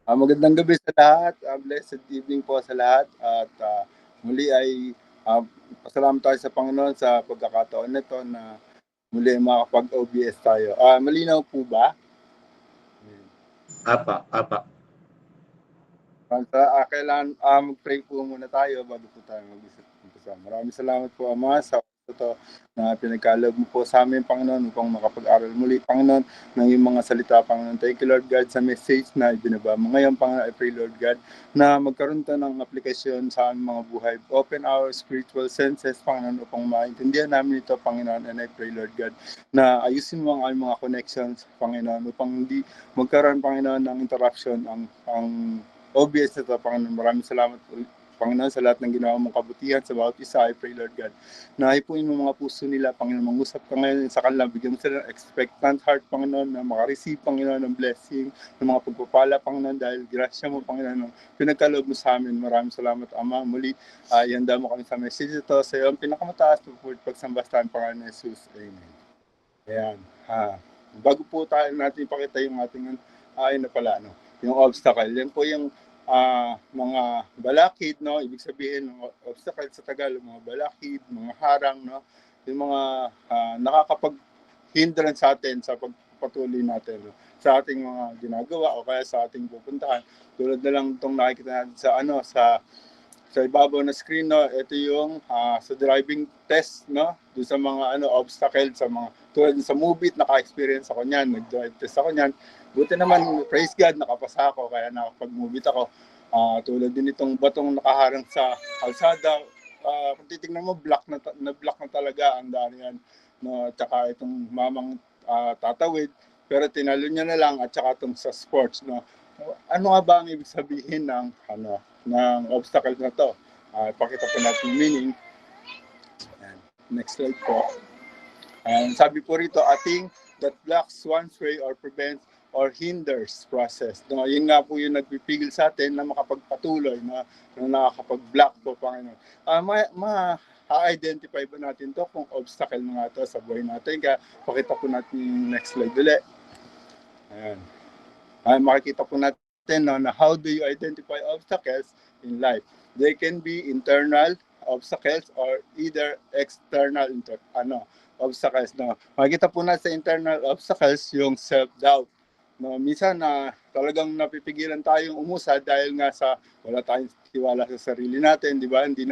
Magandang gabi sa lahat. Blessed evening po sa lahat. At muli ay pasalamat tayo sa Panginoon sa pagkakataon nito na muli ay makapag-OBS tayo. Malinaw po ba? Apa, apa. Kailangan mag-pray po muna tayo bago po tayo mag-umpisa. Maraming salamat po, Ama, sa ito na pinagkaloob mo po sa amin, Panginoon, upang makapag-aral muli, Panginoon, ng iyong mga salita, Panginoon. Thank you, Lord God, sa message na ibinaba mo ngayon, Panginoon. I pray, Lord God, na magkaroon tayo ng aplikasyon sa aming mga buhay. Open our spiritual senses, Panginoon, upang maintindihan namin ito, Panginoon. And I pray, Lord God, na ayusin mo ang aming mga connections, Panginoon, upang hindi magkaroon, Panginoon, ng interruption ang obvious na ito, Panginoon. Maraming salamat, Panginoon, sa lahat ng ginawa mong kabutihan sa bawat isa. I pray, Lord God, na hipuin mo mga puso nila, Panginoon. Mangusap ka ngayon sa kanila. Bigyan mo sila ng expectant heart, Panginoon, na makareceive, Panginoon, ng blessing, ng mga pagpapala, Panginoon, dahil grasya mo, Panginoon, ng pinagkaloob mo sa amin. Maraming salamat, Ama. Muli, ihanda mo kami sa message ito sa iyo, ang pinakamataas na pagsambastahan, Panginoon Jesus. Amen. Ayan. Bago po tayo natin ipakita yung ating yung obstacle. Yan po yung mga balakid, no? Ibig sabihin ng obstacle sa Tagalog, mga balakid, mga harang, no? Yung mga nakakapag-hindrance sa atin sa pagpatuloy natin, no? Sa ating mga ginagawa o kaya sa ating pupuntahan. Tulad na lang itong nakikita natin sa ibabaw na screen, no? Ito yung sa driving test, no? Doon sa mga obstacle, sa mga tulad sa movie, naka-experience ako niyan, nag-drive test ako niyan. Buti naman, praise God, nakapasa ako, kaya nakapag-movie ako. Tulad din itong batong nakaharang sa kalsada, kung titignan mo, block na talaga ang daan yan. No? Tsaka itong mamang tatawid, pero tinalo niya na lang, at tsaka itong sa sports. No? Ano nga ba ang ibig sabihin ng obstacle na to? Pakita po natin yung meaning. Ayan. Next slide po. Sabi po rito, a thing that blocks one's way or prevents or hinders process. No, yun nga po yung nagpipigil sa atin na makapagpatuloy, na nakakapag-block po, Panginoon. Ma-identify ba natin to kung obstacle na nga to sa buhay natin? Kaya pakita po natin yung next slide ulit. Ayan. Makikita po natin na how do you identify obstacles in life? They can be internal obstacles or either external obstacles. No? Makikita po natin sa internal obstacles yung self-doubt. No, minsan talagang napipigilan tayong umusad dahil nga sa wala tayong tiwala sa sarili natin, di ba? Hindi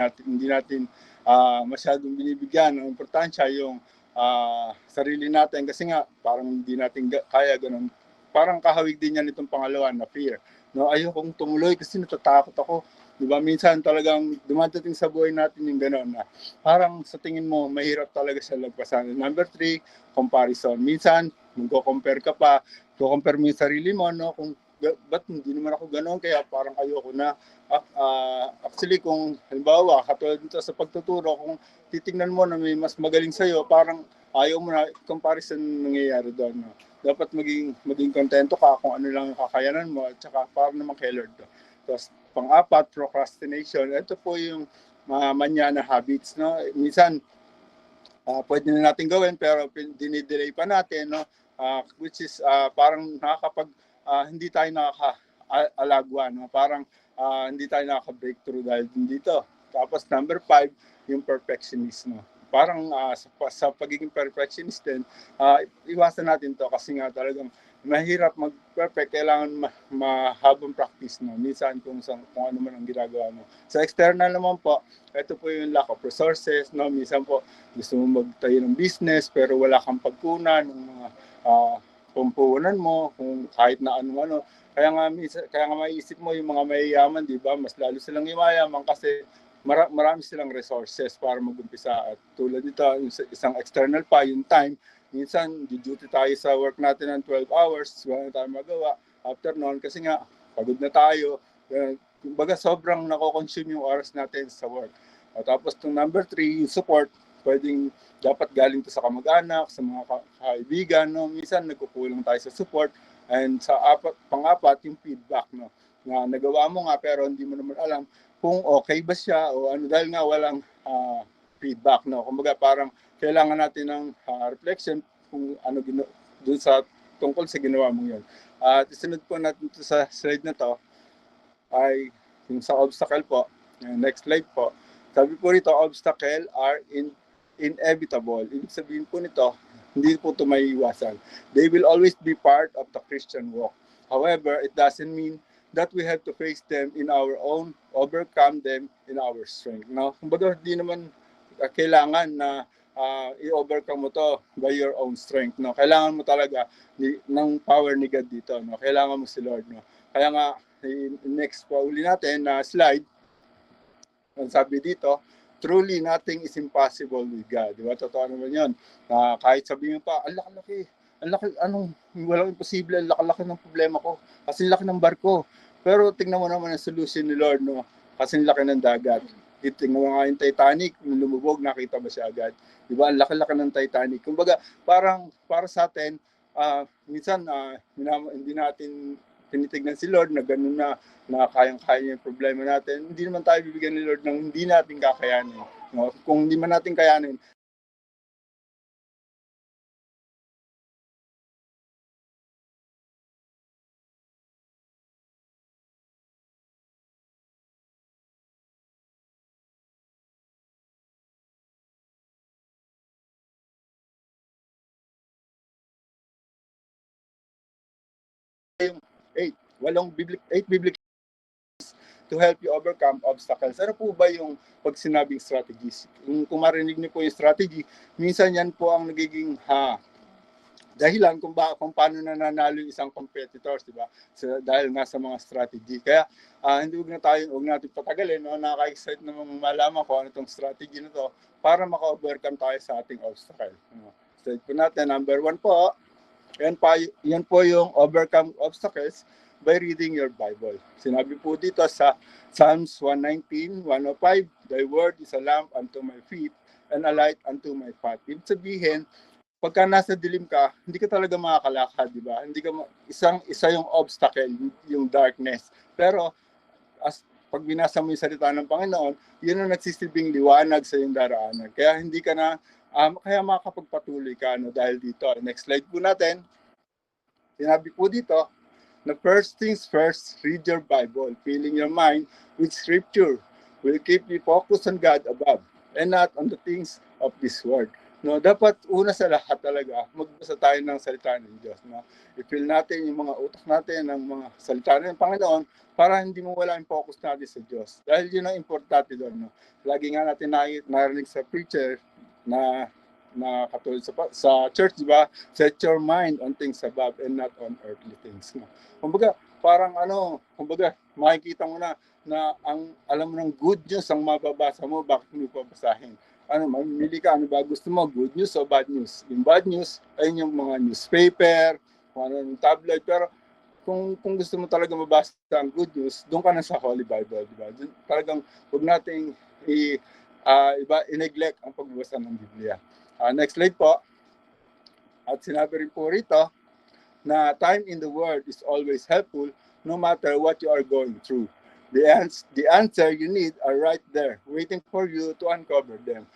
natin masyadong binibigyan ng importansya yung sarili natin kasi nga parang hindi natin kaya ganun. Parang kahawig din yan itong pangalawa na fear. No, ayokong tumuloy kasi natatakot ako. Di ba? Minsan talagang dumadating sa buhay natin yung gano'n na parang sa tingin mo mahirap talaga siya lagpasan. Number 3, comparison. Minsan magko-compare ka pa, compare mo yung sarili mo, no? Kung ba't hindi naman ako gano'n, kaya parang ayoko na. Actually, kung halimbawa, katulad nito sa pagtuturo, kung titingnan mo na may mas magaling sa'yo, parang ayaw mo na, comparison nangyayari doon. No? Dapat maging kontento ka kung ano lang ang kakayanan mo, at saka para naman kay Lord. Tapos, pang-apat, procrastination. Ito po yung mga manyana habits. No? Minsan, pwede na natin gawin pero dinidelay pa natin, no? Which is parang hindi tayo nakaka-alagwa, no? Parang hindi tayo nakaka-breakthrough dahil dito. Tapos number 5, yung perfectionism. Parang sa pagiging perfectionist din, iwasan natin to kasi nga talagang mahirap mag-perfect, kailangan mahabang practice, no? Minsan kung ano man ang ginagawa mo. Sa external naman po, ito po yung lack of resources, no? Minsan po gusto mo magtayo ng business pero wala kang pagkunan ng mga pumpunan mo, kung kahit na ano-ano. Kaya nga maiisip mo yung mga mayayaman, di ba? Mas lalo silang yumayaman kasi marami silang resources para mag-umpisa. At tulad nito, isang external pa, yung time, minsan, duty tayo sa work natin ng 12 hours, wala na tayo magawa. After noon, kasi nga, pagod na tayo. Kumbaga, sobrang nako-consume yung oras natin sa work. Tapos, itong number 3, yung support, dapat galing to sa kamag-anak, sa mga kaibigan, no? Minsan, nagkukulang tayo sa support. And pang-apat, yung feedback, no? Na nagawa mo nga, pero hindi mo naman alam kung okay ba siya o ano, dahil nga walang feedback, no? Kumbaga parang kailangan natin ng reflection kung ano dun sa tungkol sa ginawa mo yun. At isunod po natin to sa slide na to. ay yung sa obstacle po. Next slide po. Sabi po nito, obstacle are inevitable. Ibig sabihin po nito, hindi po ito maiiwasan. They will always be part of the Christian walk. However, it doesn't mean that we have to face them in our own, overcome them in our strength. No? Kumbaga, hindi naman kailangan na i-overcome mo to by your own strength. No? Kailangan mo talaga ng power ni God dito. No? Kailangan mo si Lord. No? Kaya nga, next po uli natin na slide, ang sabi dito, truly nothing is impossible with God. Di ba? Totoo naman yun. Kahit sabihin pa, ang laki, walang imposible, ang laki ng problema ko. Kasi laki ng barko. Pero tingnan mo naman ang solution ni Lord, no? Kasi laki ng dagat. Tingnan mo nga yung Titanic, nung lumubog, nakita mo siya agad. Di ba? Ang laki ng Titanic. Kumbaga, parang para sa atin, minsan hindi natin tinitignan si Lord na gano'n na kayang-kaya yung problema natin. Hindi naman tayo bibigyan ni Lord ng hindi natin kakayanin. No? Kung hindi man natin kayanin, yung 8 biblical to help you overcome obstacles. Ano po ba yung pag sinabing strategies? Kung marinig niyo po yung strategy, minsan yan po ang nagiging dahilan kung paano nananalo yung isang competitors, di ba? So, dahil nga sa mga strategy. Kaya huwag natin patagalin, no? Nakaka-excite namang malaman ko ano itong strategy na to para maka-overcome tayo sa ating obstacle. Slide po natin, number 1 po. Yan po yung overcome obstacles by reading your Bible. Sinabi po dito sa Psalms 119, 105, Thy word is a lamp unto my feet and a light unto my path. Ibig sabihin, pagka nasa dilim ka, hindi ka talaga makakalakad, di ba? Hindi ka isa yung obstacle, yung darkness. Pero pag binasa mo yung salita ng Panginoon, yun ang nagsisilbing liwanag sa iyong daraanan. Kaya hindi ka na kaya makakapagpatuloy ka dahil dito. Next slide po natin. Sinabi po dito, na first things first, read your Bible. Filling your mind with Scripture will keep you focused on God above and not on the things of this world. No, dapat una sa lahat talaga, magbasa tayo ng salita ng Diyos. No? I-fill natin yung mga utak natin ng mga salita ng Panginoon para hindi mo wala yung focus natin sa Diyos. Dahil yun ang importante doon. No? Lagi nga natin narinig sa preacher na katulad sa church, di ba? Set your mind on things above and not on earthly things. No? Kumbaga, parang makikita mo na ang alam mo ng good news ang mababasa mo, bakit mo pabasahin? Mamili ka, ano ba gusto mo? Good news o bad news? Yung bad news, ayun yung mga newspaper, yung tabloid, pero kung gusto mo talaga mabasa ang good news, doon ka na sa Holy Bible, di ba? Talagang huwag nating i-neglect ang pagbabasa ng Biblia. Next slide po. At sinabi rin po rito na time in the Word is always helpful no matter what you are going through. The answer you need are right there, waiting for you to uncover them.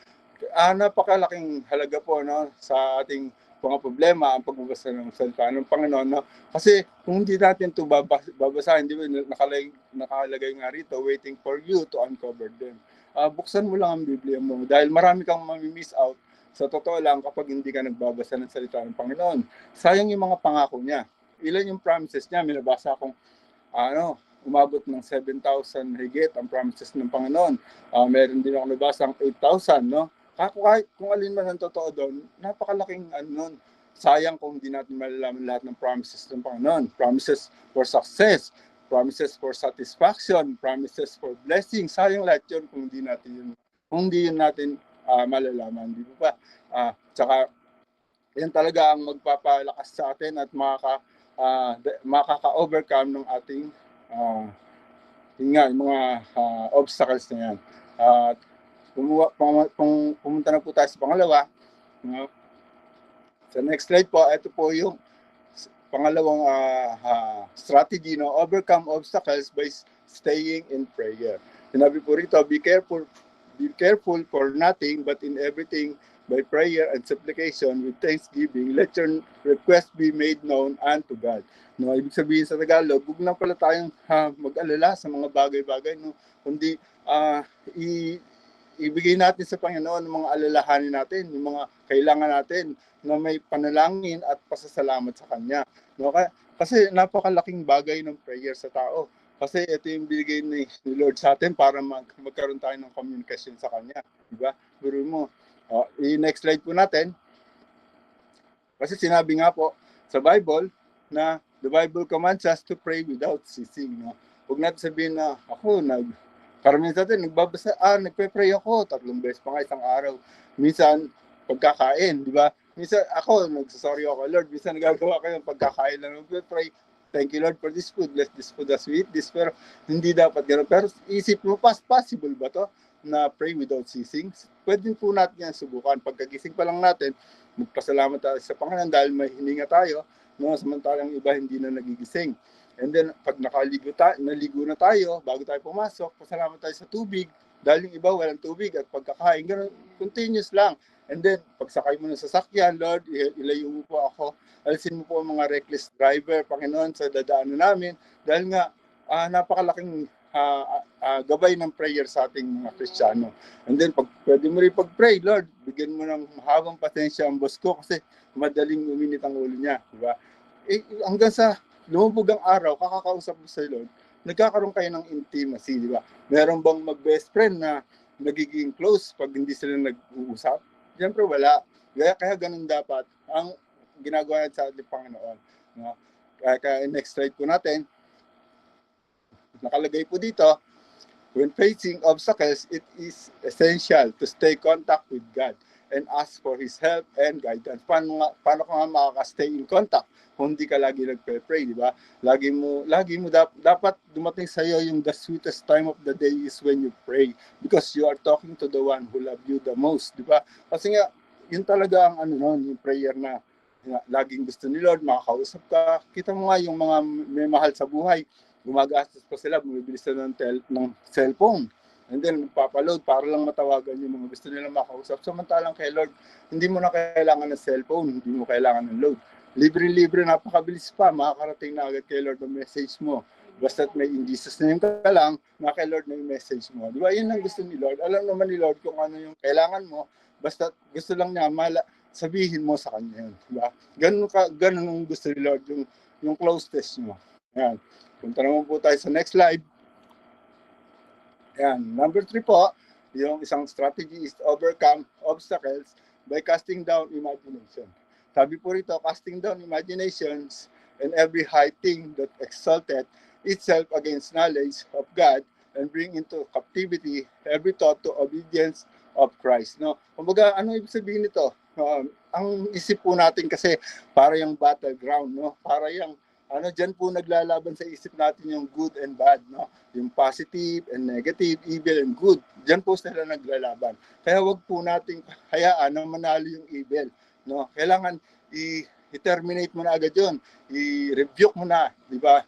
Napakalaking halaga po sa ating mga problema ang pagbabasa ng salita ng Panginoon. No? Kasi kung hindi natin ito babasahin, di ba, nakalagay nga rito, waiting for you to uncover them. Buksan mo lang ang Biblia mo dahil marami kang mamimiss out. Sa totoo lang, kapag hindi ka nagbabasa ng salita ng Panginoon, sayang yung mga pangako niya. Ilan yung promises niya? May nabasa akong umabot ng 7,000 higit ang promises ng Panginoon. Meron din ako nabasang 8,000, no? Kahit kung alin man ang totoo doon, napakalaking nun. Sayang kung hindi natin malalaman lahat ng promises ng Panginoon. Promises for success, promises for satisfaction, promises for blessing. Sayang lahat yun kung hindi yun natin malalaman, di ba? Tsaka yan talaga ang magpapalakas sa atin at makaka-overcome ng ating yung mga obstacles na yan. Pumunta na po tayo sa pangalawa. Sa next slide po, ito po yung pangalawang strategy, overcome obstacles by staying in prayer. Sinabi po rito, be careful for nothing, but in everything by prayer and supplication with thanksgiving, let your request be made known unto God. No, ibig sabihin sa Tagalog, huwag na pala tayong mag-alala sa mga bagay-bagay, no, kundi ibigay natin sa Panginoon ang mga alalahanin natin, yung mga kailangan natin na may panalangin at pasasalamat sa Kanya. No, kasi napakalaking bagay ng prayer sa tao. Kasi ito yung binigay ni Lord sa atin para magkaroon tayo ng communication sa Kanya. Diba? Guru mo. I-next slide po natin. Kasi sinabi nga po sa Bible na the Bible commands us to pray without ceasing. No? Huwag natin sabihin na ako, karamihan sa atin, nagpe-pray ako 3 beses pa nga isang araw. Minsan, pagkakain, di ba? Minsan ako, nagsasorry ako, Lord, minsan nagagawa ko yung pagkakain lang, nagpe-pray. Thank you, Lord, for this food. Bless this food as we eat this. Pero hindi dapat gano'n. Pero isip mo, possible ba to na pray without ceasing? Pwede po natin yan subukan. Pagkagising pa lang natin, magpasalamat tayo sa Panginoon dahil may hininga tayo, no? Samantalang iba hindi na nagigising. And then, pag naligo na tayo, bago tayo pumasok, pasalamat tayo sa tubig, dahil yung iba walang tubig at pagkakain, gano'n, continuous lang. And then, pagsakay mo ng sasakyan, Lord, ilayo mo po ako. Alisin mo po ang mga reckless driver, Panginoon, sa dadaanan namin. Dahil nga, napakalaking gabay ng prayer sa ating mga Kristiyano. And then, pwede mo rin pag-pray, Lord, bigyan mo ng mahabang pasensya ang boss ko kasi madaling uminit ang ulo niya. Diba? Hanggang sa lumubog ang araw, kakakausap mo sa Lord, nagkakaroon kayo ng intimacy, di ba? Meron bang mag-best friend na nagiging close pag hindi sila nag-uusap? Siyempre wala. Kaya ganun dapat ang ginagawa sa ating Panginoon. No? Kaya next slide po natin, nakalagay po dito, when facing obstacles, it is essential to stay contact with God and ask for His help and guidance. Paano ka nga makaka-stay in contact kung hindi ka lagi nagpe-pray, di ba? Lagi mo dapat dumating sa iyo yung the sweetest time of the day is when you pray because you are talking to the one who love you the most, di ba? Kasi nga, yun talaga ang yung prayer na laging gusto ni Lord, makakausap ka. Kita mo nga yung mga may mahal sa buhay, gumagastos pa sila, bumibili sila ng cellphone. And then, magpapaload para lang matawagan yung mga gusto nilang makausap. Samantalang kay Lord, hindi mo na kailangan ng cellphone, hindi mo kailangan ng load. Libre-libre, napakabilis pa, makakarating na agad kay Lord ang message mo. Basta't may in Jesus name ka lang, na kay Lord na yung message mo. Di ba? Yun ang gusto ni Lord. Alam naman ni Lord kung ano yung kailangan mo, basta't gusto lang niya, sabihin mo sa Kanya yun. Di ba? Ganun ang gusto ni Lord, yung closeness mo. Yan. Punta naman po tayo sa next slide. Yan. Number 3 po, yung isang strategy is to overcome obstacles by casting down imagination. Sabi po rito, casting down imaginations and every high thing that exalted itself against knowledge of God and bring into captivity every thought to obedience of Christ. No? Kumbaga, ano ibig sabihin nito? Ang isip po natin kasi para yung battleground, no? Para yung diyan po naglalaban sa isip natin yung good and bad, no? Yung positive and negative, evil and good. Diyan po sila naglalaban. Kaya wag po nating hayaan na manalo yung evil, no? Kailangan i-terminate mo na agad 'yon. I-rebuke mo na, 'di ba?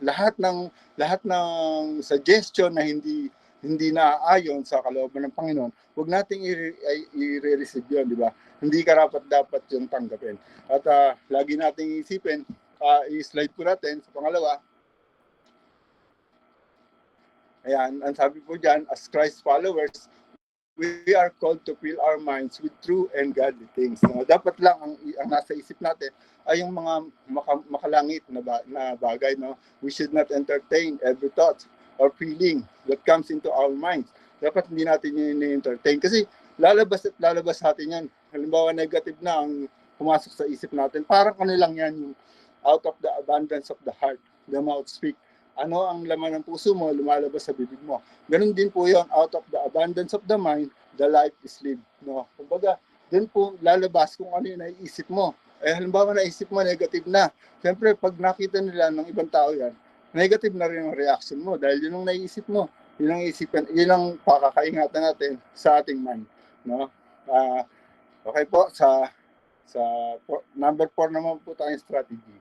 Lahat ng suggestion na hindi naaayon sa kalooban ng Panginoon, wag nating i-receive 'yon, 'di ba? Hindi karapat-dapat yung tanggapin. At lagi nating isipin, i-slide po natin sa pangalawa. Ayan, ang sabi po dyan, as Christ followers, we are called to fill our minds with true and godly things. No? Dapat lang ang nasa isip natin ay yung mga makalangit na bagay. No? We should not entertain every thought or feeling that comes into our minds. Dapat hindi natin yun entertain kasi lalabas sa atin yan. Halimbawa, negative na ang pumasok sa isip natin. Parang lang yan yung out of the abundance of the heart, the mouth speak. Ano ang laman ng puso mo, lumalabas sa bibig mo. Ganun din po yon, out of the abundance of the mind, the life is lived. No? Kumbaga, din po lalabas kung ano yung naiisip mo. Halimbawa naisip mo, negative na. Siyempre, pag nakita nila ng ibang tao yan, negative na rin ang reaction mo dahil yun ang naiisip mo. Yun ang isipan, yun ang pakakaingatan natin sa ating mind. No? Okay po, sa number 4 naman po tayong strategy.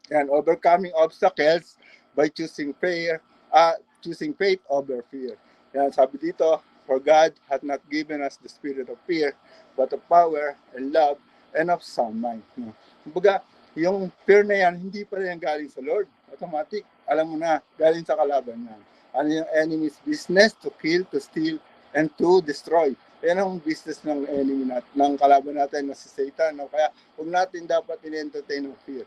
And overcoming obstacles by choosing faith over fear. Yan, sabi dito, For God hath not given us the spirit of fear, but of power and love and of sound mind. No? Kumbaga, yung fear na yan, hindi pa rin galing sa Lord. Automatic, alam mo na, galing sa kalaban yan. Ano yung enemy's business? To kill, to steal, and to destroy. Yan ang business ng enemy natin, ng kalaban natin na si Satan. No? Kaya huwag natin dapat in-entertain ng fear.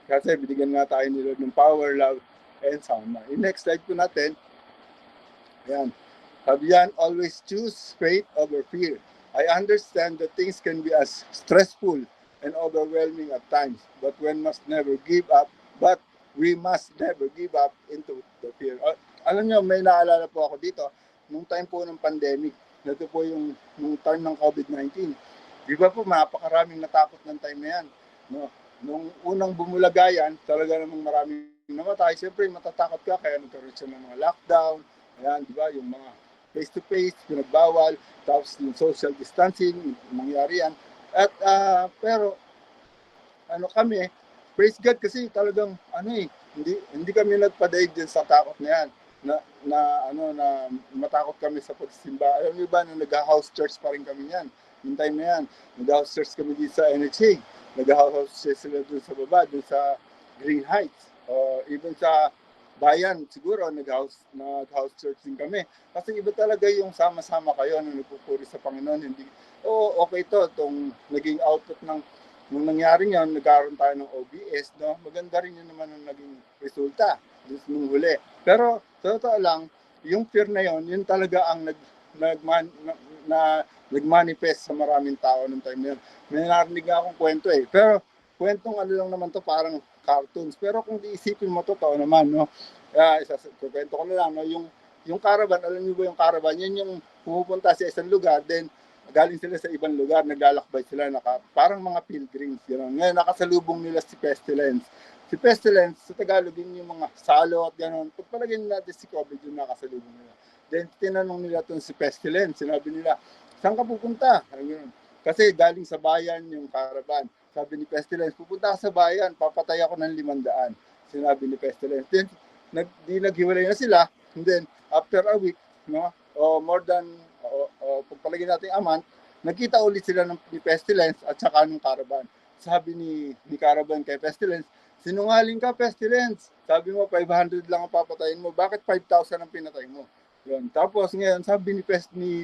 Kasi binigyan nga tayo ni Lord ng power, love, and sound mind. Yung next slide po natin, yan. Sabi yan, always choose faith over fear. I understand that things can be as stressful and overwhelming at times, but we must never give up into the fear. Alam nyo, may naalala po ako dito, nung time po ng pandemic, ito po yung time ng COVID-19. Di ba po, mapakaraming natakot ng time na yan. No? Nung unang bumulaga yan, talaga namang maraming namatay. Siyempre, matatakot ka, kaya nagkaroon siya ng mga lockdown. Ayan, di ba, yung mga face-to-face, pinagbawal, tapos yung social distancing, nangyari yan. At, pero, kami, praise God kasi talagang, hindi kami nagpadaig din sa takot na yan. Na matakot kami sa pagsimba. Alam niyo ba na nag-house church pa rin kami yan. Yung time na yan, nag-house church kami dito sa NHA. Nag-house church sila dun sa baba, dun sa Green Heights. Even sa bayan, siguro, nag-house church din kami. Kasi iba talaga yung sama-sama kayo na nagpupuri sa Panginoon. Hindi, okay to, itong naging output ng nung nangyari yan, nagkaroon tayo ng OBS, no? Maganda rin yun naman ang naging resulta nung huli. Pero, sa totoo lang, yung fear na yun talaga ang nag-manifest sa maraming tao nung time na yun. May narinig akong kwento eh. Pero, kwentong lang naman to, parang cartoons. Pero kung iisipin mo, totoo naman, no? Kwento ko na lang, no? Yung caravan, alam niyo ba yung caravan? Yan yung pumupunta sa isang lugar, then galing sila sa ibang lugar, naglalakbay sila, parang mga pilgrims. Gano'n. Ngayon, nakasalubong nila si Pestilence. Si Pestilence, sa Tagalog, yun yung mga salo at gano'n. Pagpalagyan natin si COVID yung nakasalubong nila. Then, tinanong nila itong si Pestilence. Sinabi nila, saan ka pupunta? Kasi galing sa bayan yung caravan. Sabi ni Pestilence, pupunta ka sa bayan, papatay ako ng 500. Sinabi ni Pestilence. Then, naghiwalay na sila. And then, after a week, no, more than pagpalagay natin a month, nagkita ulit sila ni Pestilence at saka ng caravan. Sabi ni caravan kay Pestilence, sinungaling ka, Pestilence. Sabi mo, 500 lang ang papatayin mo. Bakit 5,000 ang pinatay mo? Yun. Tapos ngayon, sabi ni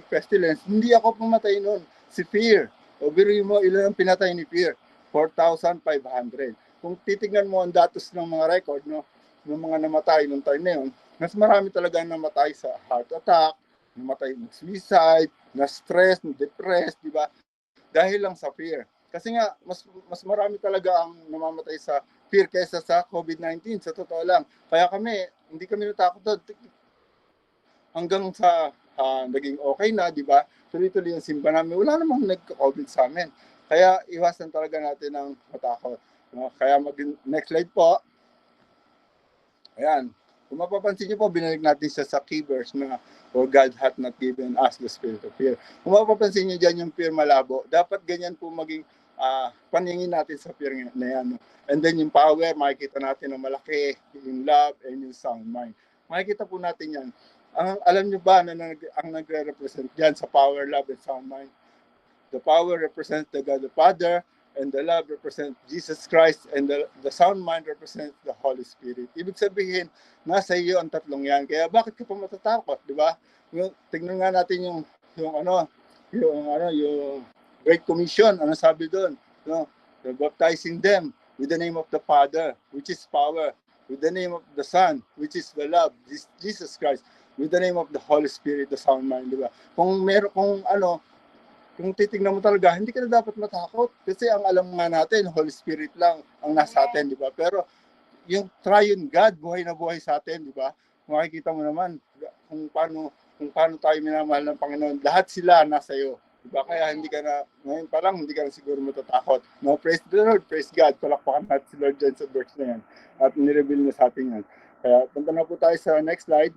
Pestilence, hindi ako pumatay nun. Si Fear. O biruin mo, ilan ang pinatay ni Fear? 4,500. Kung titignan mo ang datos ng mga record, no, ng mga namatay nung time na yun, mas marami talaga namatay sa heart attack, namatay ng suicide, na-stress, na-depressed, di ba? Dahil lang sa fear. Kasi nga, mas marami talaga ang namamatay sa fear kaysa sa COVID-19, sa totoo lang. Kaya hindi kami natakot doon. Hanggang sa naging okay na, di ba? Tuloy-tuloy yung simba namin. Wala namang nagka-COVID sa amin. Kaya iwasan talaga natin ang matakot. Kaya next slide po. Ayan. Kung mapapansin niyo po, binalik natin siya sa key verse na for God hath not given us the spirit of fear. Kung mapapansin niyo dyan yung fear malabo, dapat ganyan po maging paningin natin sa fear na yan. No? And then yung power, makikita natin na malaki, yung love, and yung sound mind. Makikita po natin yan. Alam niyo ba na ang nagre-represent dyan sa power, love, and sound mind? The power represents the God the Father, and the love represents Jesus Christ, and the sound mind represents the Holy Spirit. Ibig sabihin, nasa iyo ang tatlong yan. Kaya bakit ka pa matatakot, di ba? Tingnan nga natin yung Great Commission, ano sabi doon? No? Baptizing them with the name of the Father, which is power, with the name of the Son, which is the love, Jesus Christ, with the name of the Holy Spirit, the sound mind, di ba? Kung titingnan mo talaga, hindi ka na dapat matakot. Kasi ang alam nga natin, Holy Spirit lang ang nasa atin, di ba? Pero yung triune God, buhay na buhay sa atin, di ba? Makikita mo naman kung paano tayo minamahal ng Panginoon. Lahat sila nasa iyo. Di ba? Kaya ngayon pa lang, hindi ka na siguro matatakot. No, praise the Lord, praise God. Palakpakan natin si Lord dyan sa verse na yan. At nireveal na sa atin yan. Kaya punta na po tayo sa next slide.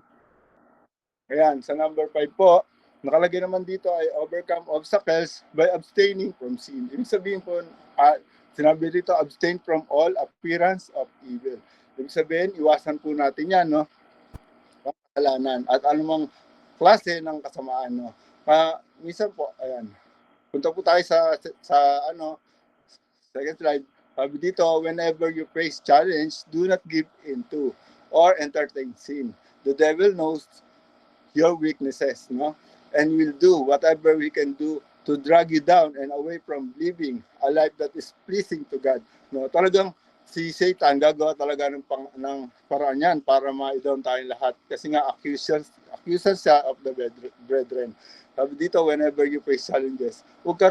Ayan, sa number 5 po, nakalagay naman dito ay overcome obstacles by abstaining from sin. Ibig sabihin po, sinabi dito, abstain from all appearance of evil. Ibig sabihin, iwasan po natin yan, no? Kasalanan at anumang klase ng kasamaan, no? Minsan po, ayan, punta po tayo sa ano, second slide. Sabi dito, whenever you face challenge, do not give into or entertain sin. The devil knows your weaknesses, no? And will do whatever we can do to drag you down and away from living a life that is pleasing to God. No, talagang si Satan gagawa talaga ng paraan yan para ma-down tayong lahat. Kasi nga accuser siya of the brethren. Sabi dito, whenever you face challenges, huwag ka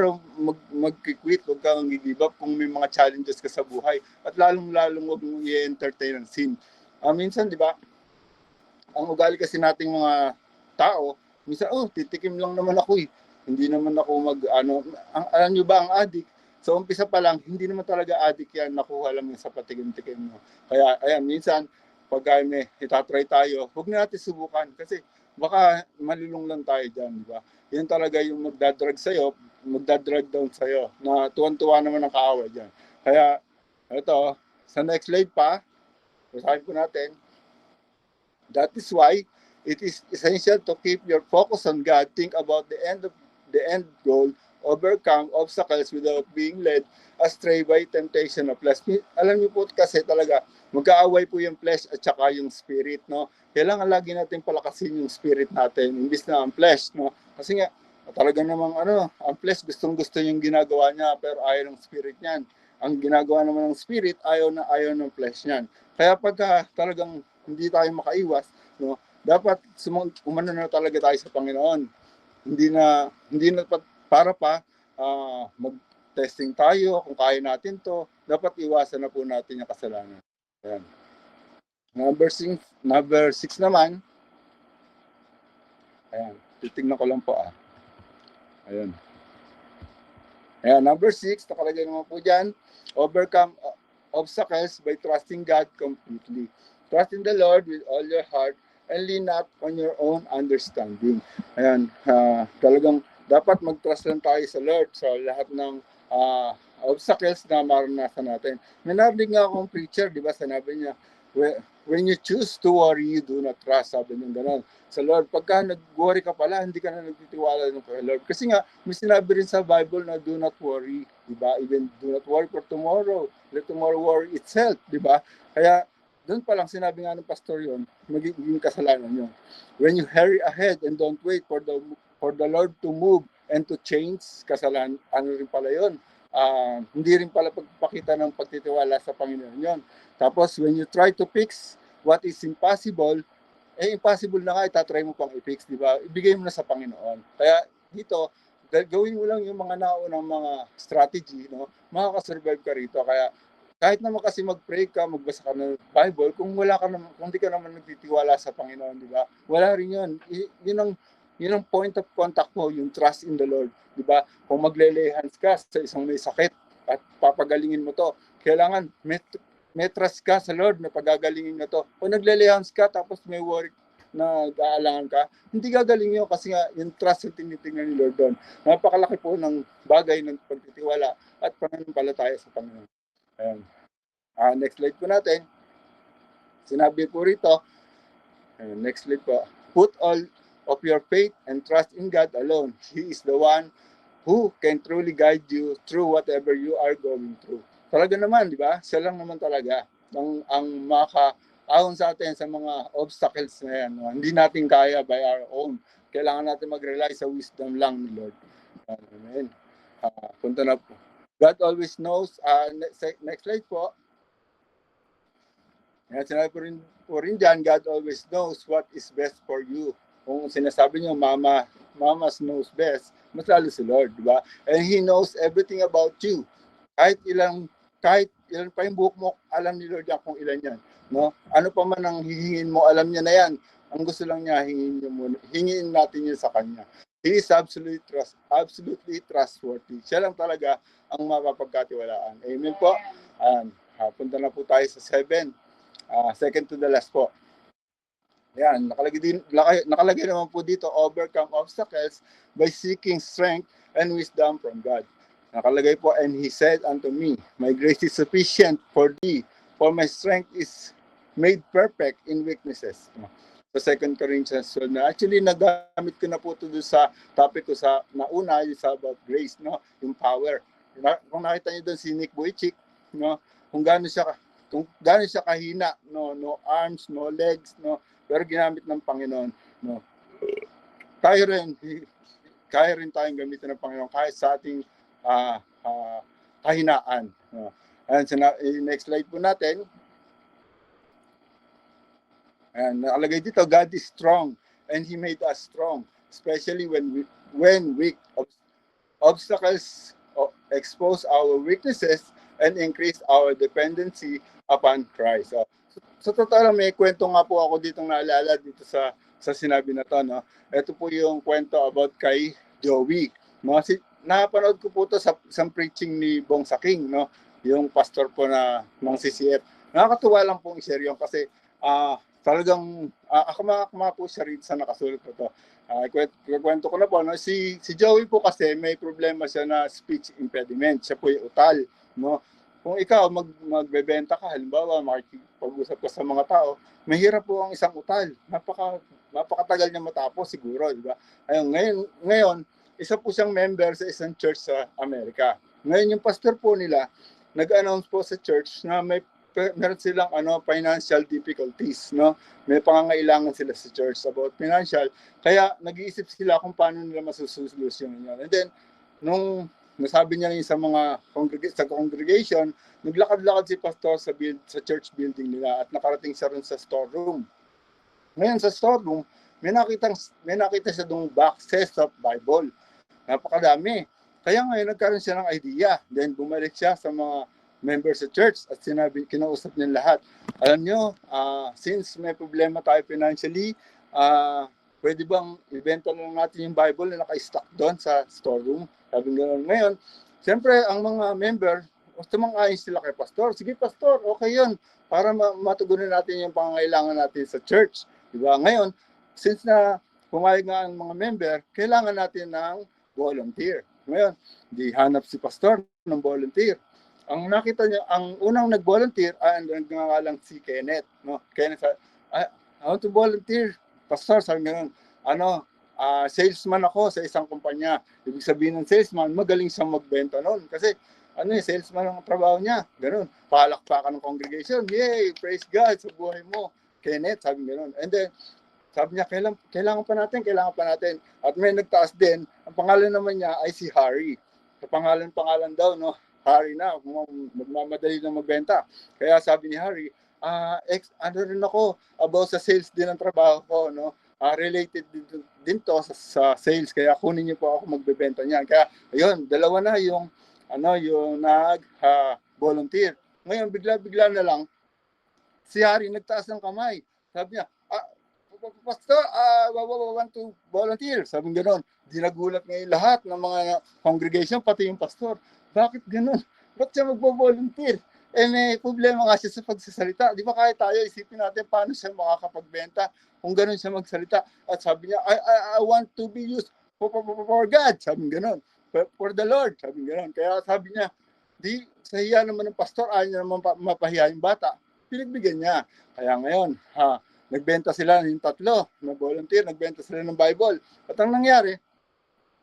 mag-quit, huwag kang give up kung may mga challenges ka sa buhay. At lalong-lalong huwag mong i-entertain ang sin. Minsan, di ba, ang ugali kasi nating mga tao, minsan, titikim lang naman ako eh. Hindi naman ako alam nyo ba ang addict? So, umpisa pa lang, hindi naman talaga addict yan, nakuha lang yung sa patikim-tikim mo. Kaya, ayan, minsan, pag may itatry tayo, huwag na natin subukan kasi baka malulung lang tayo dyan, di ba? Yan talaga yung magdadrag sa'yo, magdadrag down sa'yo, na tuwan-tuwa naman ang kaaway dyan. Kaya, ito, sa next slide pa, sabi ko natin, that is why it is essential to keep your focus on God, think about the end goal, overcome obstacles without being led astray by temptation of flesh. Alam niyo po kasi talaga, magkaaway po yung flesh at saka yung spirit, no? Kailangan lagi natin palakasin yung spirit natin, imbis na ang flesh, no? Kasi nga, talaga namang ang flesh gustong-gusto yung ginagawa niya, pero ayaw ng spirit niyan. Ang ginagawa naman ng spirit, ayaw ng flesh niyan. Kaya pagka talagang hindi tayo makaiwas, no? Dapat umano na talaga tayo sa Panginoon. Hindi na para pa mag-testing tayo kung kaya natin to. Dapat iwasan na po natin yung kasalanan. Ayan. Number 6 naman. Ayan, titingnan ko lang po Ayan. Ayan, number 6, nakalagay naman po dyan, overcome obstacles by trusting God completely. Trust in the Lord with all your heart and lean not on your own understanding. Ayan, talagang dapat mag-trust lang tayo sa Lord sa lahat ng obstacles na maranasan natin. May narinig nga akong preacher, di ba, sinabi niya, when you choose to worry, you do not trust, sabi niya gano'n. Sa Lord, pagka nag-worry ka pala, hindi ka na nagtitiwala ng kay Lord. Kasi nga, may sinabi rin sa Bible na do not worry, di ba? Even do not worry for tomorrow. Let tomorrow worry itself, di ba? Kaya, doon pa lang sinabi nga ng pastor yon, magiging kasalanan yun. When you hurry ahead and don't wait for the Lord to move and to change, kasalanan, rin pala yun. Hindi rin pala pagpakita ng pagtitiwala sa Panginoon yon. Tapos, when you try to fix what is impossible, impossible na nga, itatry mo pang i-fix, di ba? Ibigay mo na sa Panginoon. Kaya dito, gawin mo lang yung mga naunang mga strategy, no? Makakasurvive ka rito. Kaya kahit naman kasi mag-pray ka, magbasa ka ng Bible, kung hindi ka naman nagtitiwala sa Panginoon, di ba? Wala rin yun. Yun ang point of contact mo, yung trust in the Lord, di ba? Kung magle-lay hands ka sa isang may sakit at papagalingin mo to, kailangan may trust ka sa Lord na pagagalingin na to. Kung nagle-lay hands ka tapos may worry na gaalangan ka, hindi gagaling yun kasi nga yung trust yung tinitingnan ni Lord doon. Napakalaki po ng bagay ng pagtitiwala at pananampalataya sa Panginoon. Ayan. Next slide po natin. Sinabi po rito, next slide po, put all of your faith and trust in God alone. He is the one who can truly guide you through whatever you are going through. Talaga naman, di ba? Siya lang naman talaga ang makaahon sa atin sa mga obstacles na yan. No? Hindi natin kaya by our own. Kailangan natin mag-rely sa wisdom lang ni Lord. Amen. Punta na po. God always knows. Next slide po. Sinabi po rin dyan, God always knows what is best for you. Kung sinasabi niyo, Mama's knows best, mas lalo si Lord, di ba? And He knows everything about you. Kahit ilan pa yung buhok mo, alam ni Lord yan kung ilan yan. No? Ano pa man ang hihingin mo, alam niya na yan. Ang gusto lang niya, hingin natin yun sa Kanya. He is absolutely trustworthy. Siya lang talaga ang mapapagkatiwalaan. Amen po. Punta na po tayo sa 7. Second to the last po. Yan, nakalagay naman po dito, overcome obstacles by seeking strength and wisdom from God. Nakalagay po, and He said unto me, my grace is sufficient for thee, for my strength is made perfect in weaknesses. sa 2 Corinthians 12 na actually nagamit ko na po ito sa topic ko sa nauna, yung sa about grace, no? Yung power. Kung nakita niyo doon si Nick Vujicic, no? Kung gaano siya kahina, no arms, no legs, no, pero ginamit ng Panginoon, no. Kaya rin tayong gamitin ng Panginoon kahit sa ating kahinaan, no. And next slide po natin. And nakalagay dito, God is strong and He made us strong, especially when weak. Obstacles expose our weaknesses and increase our dependency upon Christ. So totoo lang, may kwento nga po ako ditong naalala dito sa sinabi na to, no? Ito po yung kwento about kay Joey. No? Napanood ko po to sa isang preaching ni Bong Saking, no? Yung pastor po ng CCF. Nakakatuwa lang pong i-share yun kasi talagang akma po siya rin sa nakasulat ko to. Kwento ko na po, no? Si Joey po kasi may problema siya na speech impediment. Siya po yung utal, no? Kung ikaw magbebenta ka, halimbawa makikipag-usap ka sa mga tao, mahirap po ang isang utal. Napakatagal niya matapos siguro, di ba? Ngayon, isa po siyang member sa isang church sa Amerika. Ngayon yung pastor po nila nag-announce po sa church na meron silang financial difficulties, no? May pangangailangan sila sa church about financial. Kaya nag-iisip sila kung paano nila masusolusyonan yun. And then nung nasabi niya sa mga congregation, naglakad-lakad si pastor sa church building nila at nakarating siya rin sa storeroom. Ngayon sa storeroom, may nakita siya dong boxes of Bible. Napakadami. Kaya ngayon nagkaroon siya ng idea. Then bumalik siya sa mga members sa church at kinausap niya lahat. Alam nyo, since may problema tayo financially, pwede bang ibenta lang natin yung Bible na naka-stock doon sa storeroom? Sabi nga ngayon, siyempre ang mga member, tumang-ayon sila kay pastor. Sige pastor, okay yun. Para matugunan natin yung pangangailangan natin sa church. Diba? Ngayon, since na pumayag nga ang mga member, kailangan natin ng volunteer. Ngayon, di hanap si pastor ng volunteer. Ang nakita niya, ang unang nag-volunteer ay nangangalang si Kenneth. No? Kenneth, I want to volunteer. Pastor, sabi nga, salesman ako sa isang kumpanya. Ibig sabihin ng salesman, magaling siyang magbenta noon. Kasi, salesman ang trabaho niya. Ganun. Palakpakan ng congregation. Yay! Praise God sa buhay mo. Kenneth, sabi nga And then, sabi niya, kailangan pa natin. At may nagtaas din. Ang pangalan naman niya ay si Harry. Sa pangalan daw, no? Harry na, magmamadali na magbenta. Kaya sabi ni Harry, rin ako about sa sales din ang trabaho ko, no? Related din to sa sales, kaya kunin niyo po ako magbebenta niyan. Kaya ayun, dalawa na yung volunteer. Ngayon bigla na lang si Harry nagtaas ng kamay. Sabi niya, pastor, want to volunteer. Sabi gano'n. Di nagulat ngayon lahat ng mga congregation, pati yung pastor. Bakit gano'n? Ba't siya magbo-volunteer? May problema nga siya sa pagsasalita. Di ba kaya tayo isipin natin paano siya makakapagbenta kung gano'n siya magsalita? At sabi niya, I want to be used for God. Sabi gano'n. For the Lord. Sabi gano'n. Kaya sabi niya, di sa hiya naman ng pastor, ayaw niya naman mapahiya yung bata. Pinagbigyan niya. Kaya ngayon, nagbenta sila yung tatlo na volunteer, nagbenta sila ng Bible. At ang nangyari,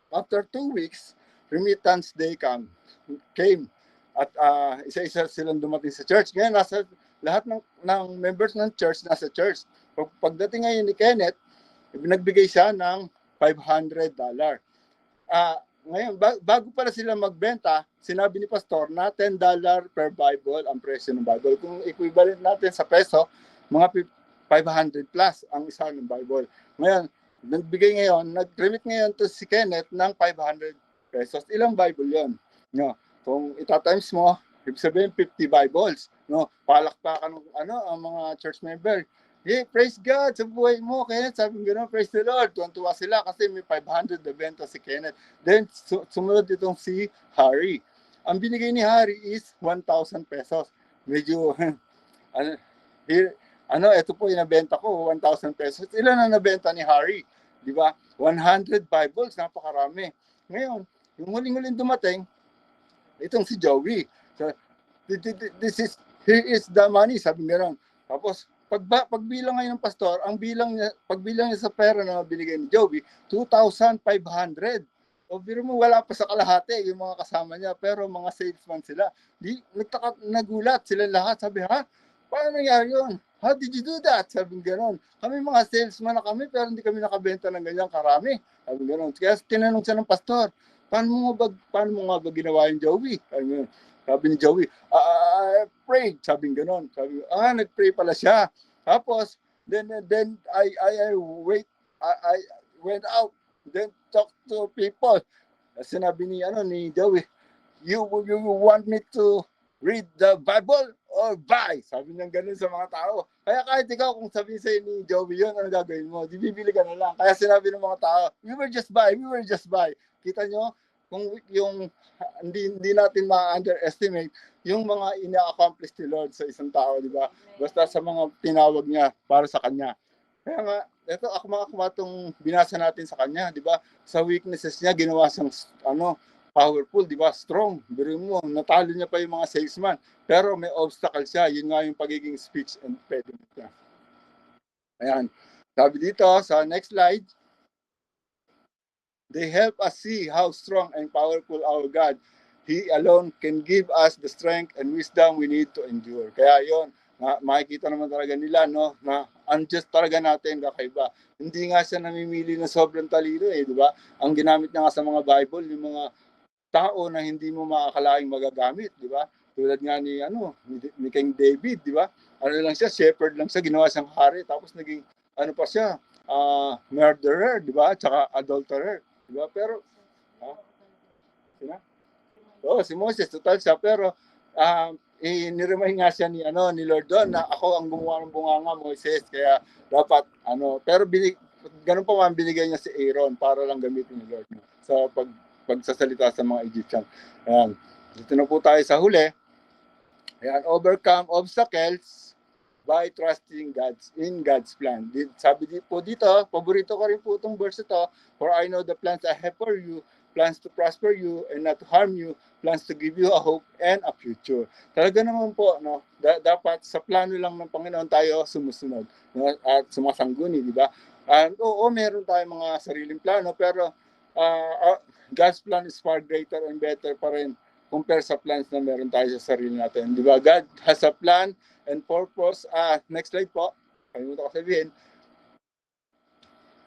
after 2 weeks, remittance day came. At isa-isa silang dumating sa church. Ngayon, lahat ng members ng church nasa church. Pagdating ngayon ni Kenneth, nagbigay siya ng $500. Ngayon, bago pala sila magbenta, sinabi ni pastor na $10 per Bible ang presyo ng Bible. Kung equivalent natin sa peso, mga 500 plus ang isa ng Bible. Ngayon, nag-remit ngayon to si Kenneth ng 500 pesos. Ilang Bible yon? No? Kung itatimes mo, ibig sabihin 50 Bibles. No? Palakpakan ang mga church member. Hey, praise God sa buhay mo, Kenneth. Sabi gano'n, praise the Lord. Tuwan-tuwa sila kasi may 500 na benta si Kenneth. Then, sumunod itong si Harry. Ang binigay ni Harry is 1,000 pesos. Medyo, ito po yung nabenta ko, 1,000 pesos. Ilan na nabenta ni Harry? Di ba? 100 Bibles, napakarami. Ngayon, yung huling-huling dumating, itong si Joey. So, here is the money, sabi gano'n. Tapos, pagbilang ngayon ng pastor, pagbilang niya sa pera na binigay ni Joey, 2,500. O biro mo, wala pa sa kalahati yung mga kasama niya, pero mga salesman sila. Nagulat sila lahat, sabi, ha? Paano nangyari yun? How did you do that? Sabi gano'n. Kami mga salesman na kami, pero hindi kami nakabenta ng ganyan karami. Sabi gano'n. Kaya tinanong siya ng pastor, paano mo nga ba ginawa yung Joey? Sabi ni Joey, I prayed. Sabi gano'n. Sabi, nag-pray pala siya. Tapos, then I went out, then talk to people. Sinabi ni Joey, you want me to read the Bible or buy? Sabi niya gano'n sa mga tao. Kaya kahit ikaw, kung sabihin sa'yo ni Joey yun, ano gagawin mo? Di bibili ka na lang. Kaya sinabi ng mga tao, we will just buy. Kita nyo, kung yung hindi natin ma-underestimate yung mga ina-accomplish ni Lord sa isang tao, di ba? Basta sa mga tinawag niya para sa kanya. Kaya nga, ito akma itong binasa natin sa kanya, di ba? Sa weaknesses niya, ginawa siyang powerful, di ba? Strong. Birin mo, natalo niya pa yung mga salesman. Pero may obstacle siya. Yun nga yung pagiging speech impediment niya. Ayan. Sabi dito, sa next slide, they help us see how strong and powerful our God. He alone can give us the strength and wisdom we need to endure. Kaya yon, makikita naman talaga nila, no, na unjust talaga natin, kakaiba. Hindi nga siya namimili ng sobrang talino, di ba? Ang ginamit niya nga sa mga Bible, yung mga tao na hindi mo makakalaing magagamit, di ba? Tulad nga ni King David, di ba? Ano lang siya, shepherd lang siya, ginawa siyang hari, tapos naging, pa siya, murderer, di ba? Tsaka adulterer, di ba? Pero, si Moses, total siya, pero, niremind nga siya ni Lord doon na ako ang gumawa ng bunganga, Moses, kaya dapat, pero ganun pa man binigay niya si Aaron para lang gamitin ni Lord sa pagsasalita sa mga Egyptian. Ayan. Dito na po tayo sa huli. Ayan, overcome obstacles by trusting in God's plan. Sabi po dito, paborito ko rin po itong verse ito, for I know the plans I have for you, plans to prosper you and not to harm you, plans to give you a hope and a future. Talaga naman po, dapat sa plano lang ng Panginoon tayo sumusunod, at sumasangguni, di ba? And meron tayong mga sariling plano, pero God's plan is far greater and better pa rin compare sa plans na meron tayo sa sarili natin. Di ba? God has a plan and purpose. Next slide po. Kalimutan ko sabihin.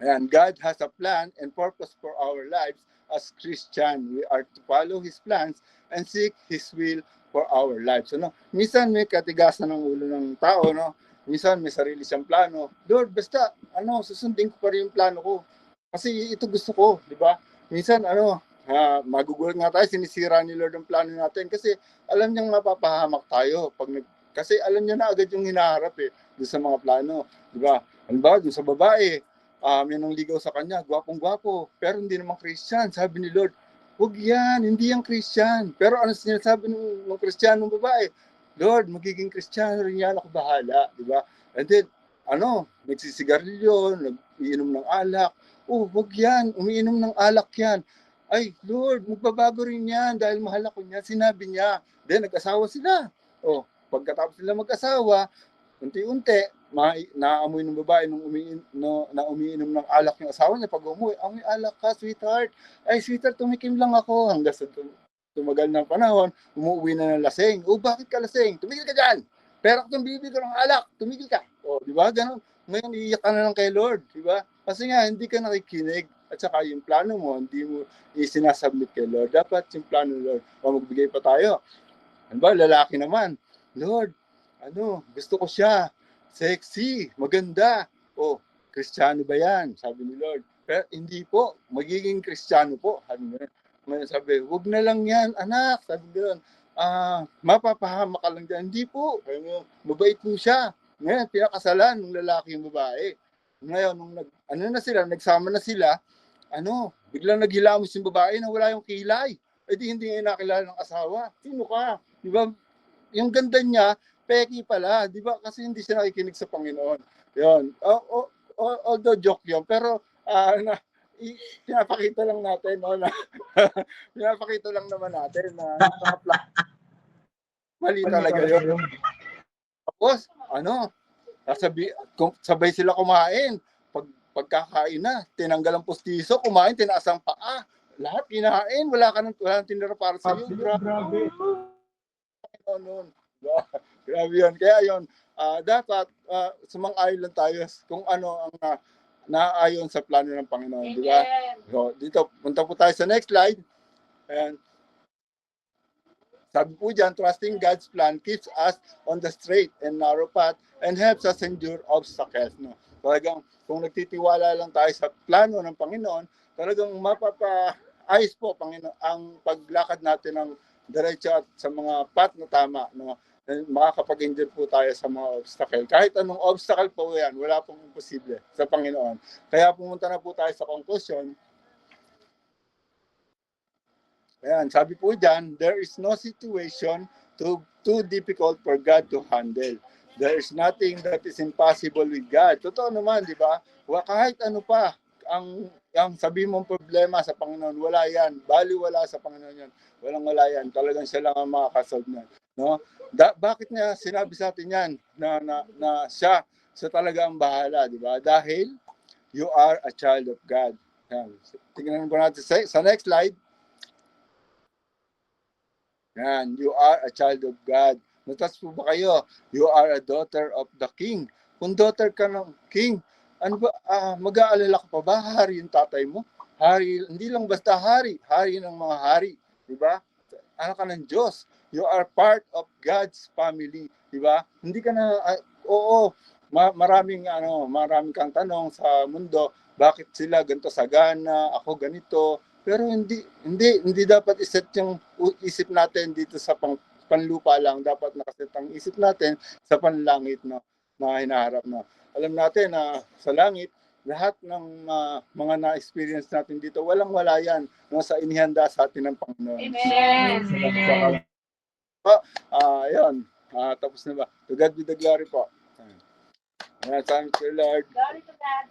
Ayan, God has a plan and purpose for our lives as Christian. We are to follow His plans and seek His will for our lives. Minsan may katigasan ng ulo ng tao, no? Minsan may sarili siyang plano. Lord, basta, susundin ko pa rin yung plano ko. Kasi ito gusto ko, di ba? Minsan, magugulat nga tayo, sinisira ni Lord ang plano natin kasi alam niyang mapapahamak tayo. Kasi alam niya na agad yung hinaharap doon sa mga plano. Di ba? Halimbawa, doon sa babae, may nang ligaw sa kanya, gwapong-gwapo, pero hindi naman Christian. Sabi ni Lord, huwag yan, hindi yan Christian. Pero ano sinasabi ng Christian ng babae? Lord, magiging Christian rin yan, ako bahala. Di ba? And then, nagsisigarilyo, nag-iinom ng alak. Huwag yan, umiinom ng alak yan. Ay, Lord, magbabago rin yan dahil mahal ako niya. Sinabi niya. Then, nag-asawa sila. Pagkatapos sila mag-asawa, unti-unti, naamoy ng babae na umiinom ng alak yung asawa niya. Pag umuwi, amoy alak ka, sweetheart. Ay, sweetheart, tumikim lang ako. Hanggang sa tumagal ng panahon, umuwi na ng lasing. Bakit ka lasing? Tumigil ka dyan. Pero kung bibig ko ng alak, tumigil ka. Di ba? Ganon. Ngayon, iiyak ka na lang kay Lord. Di ba? Kasi nga, hindi ka nakikinig. At saka yung plano mo, hindi mo isinasubmit kay Lord. Dapat yung plano ng Lord. Magbigay pa tayo. Ano ba? Lalaki naman. Lord, gusto ko siya. Sexy, maganda. Kristiyano ba yan? Sabi ni Lord. Pero hindi po. Magiging Kristiyano po. Sabi, wag na lang yan, anak. Sabi gano'n. Mapapahamak ka lang dyan. Hindi po. Mabait po siya. Ngayon, pinakasalan ng lalaki yung babae. Ngayon, nung nagsama na sila, biglang naghilamos yung babae na wala yung kilay. Hindi nga nakilala ng asawa. Sino ka? Di ba? Yung ganda niya, peki pala. Di ba? Kasi hindi siya nakikinig sa Panginoon. Yun. Although joke yun. Pero, pinapakita lang natin, pinapakita lang naman natin na mali talaga yun. Tapos, Sabay sila kumain. Pagkakain na, tinanggal ang pustiso, kumain, tinaas ang paa. Lahat kinain, wala nang tinira para sa iyo. Grabe. Noon. Grabe yun. Kaya yun, dapat sumang-ayon lang tayo kung ano ang naayon sa plano ng Panginoon, di ba? So, dito, punta po tayo sa next slide. And sabi po dyan, trusting God's plan keeps us on the straight and narrow path and helps us endure obstacles. No? Talagang kung nagtitiwala lang tayo sa plano ng Panginoon, talagang mapapaayos po Panginoon ang paglakad natin ng diretso at sa mga path na tama. No? And makakapag-endure po tayo sa mga obstacle. Kahit anong obstacle po yan, wala pong imposible sa Panginoon. Kaya pumunta na po tayo sa conclusion. Ayan, sabi po dyan, there is no situation too difficult for God to handle. There is nothing that is impossible with God. Totoo naman, di ba? Kahit ano pa, ang sabi mong problema sa Panginoon, wala yan. Baliwala sa Panginoon yan. Wala yan. Talagang siya lang ang makakasolve niyan. No? Bakit niya sinabi sa atin yan na siya talaga ang bahala, di ba? Dahil you are a child of God. Yan. Tingnan po natin sa next slide. Yan, you are a child of God. Natas po ba kayo? You are a daughter of the King. Kung daughter ka ng King, ano ba, mag-aalala ka pa ba? Hari yung tatay mo? Hari, hindi lang basta hari ng mga hari. Diba? Anak ka ng Diyos. You are part of God's family. Diba? Hindi ka na, maraming kang tanong sa mundo, bakit sila ganito sagana, ako ganito. Pero hindi dapat iset yung isip natin dito sa panlupa lang. Dapat nakaset ang isip natin sa panlangit na hinaharap na. Alam natin na sa langit, lahat ng mga na-experience natin dito, walang-wala yan sa inihanda sa atin ng Panginoon. Amen. Ayun. Tapos na ba? To God be the glory po. Ayan, thank you, Lord. Glory to God.